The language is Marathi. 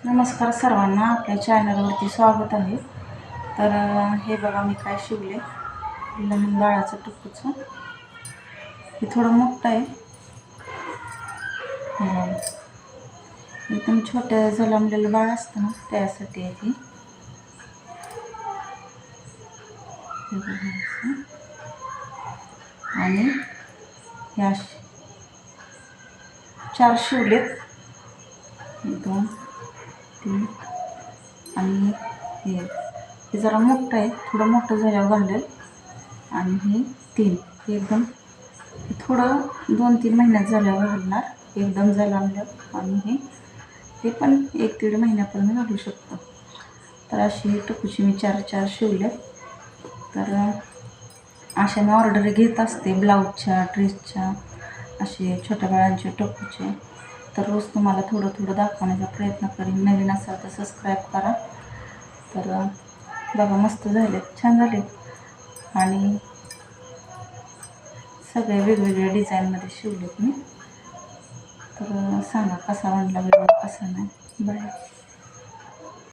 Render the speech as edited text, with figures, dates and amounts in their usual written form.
नमस्कार सर्वांना, आपल्या चॅनलवरती स्वागत आहे. तर हे बघा मी काय शिवले, लहान बाळाचं टुकूचं. हे थोडं मोठं आहे, एकदम छोटं जन्मलेलं बाळ असतं ना त्यासाठी आहे ती. आणि या 4 शिवलेत, 2 3 आणि हे जरा मोठं आहे, थोडं मोठं झाल्यावर घालेल. आणि हे 3 एकदम थोडं 2-3 महिन्यात झाल्यावर घालणार, एकदम जन्मल्यावर. आणि हे पण 1-1.5 महिन्यापर्यंत घालू शकतो. तर अशी टुकूची मी 4 शिवले. तर अशा मी ऑर्डर घेत असते ब्लाऊजच्या, ड्रेसच्या, असे छोट्या बाळांचे टोपूचे. तर रोज तुम्हाला थोडं थोडं दाखवण्याचा प्रयत्न करीन. नवीन असाल तर सबस्क्राईब करा. तर बघा मस्त झाले, छान झाले. आणि सगळे वेगवेगळ्या डिझाईनमध्ये शिवलेत मी. तर सांगा कसा वाटला व्हिडिओ, कसा नाही. बाय.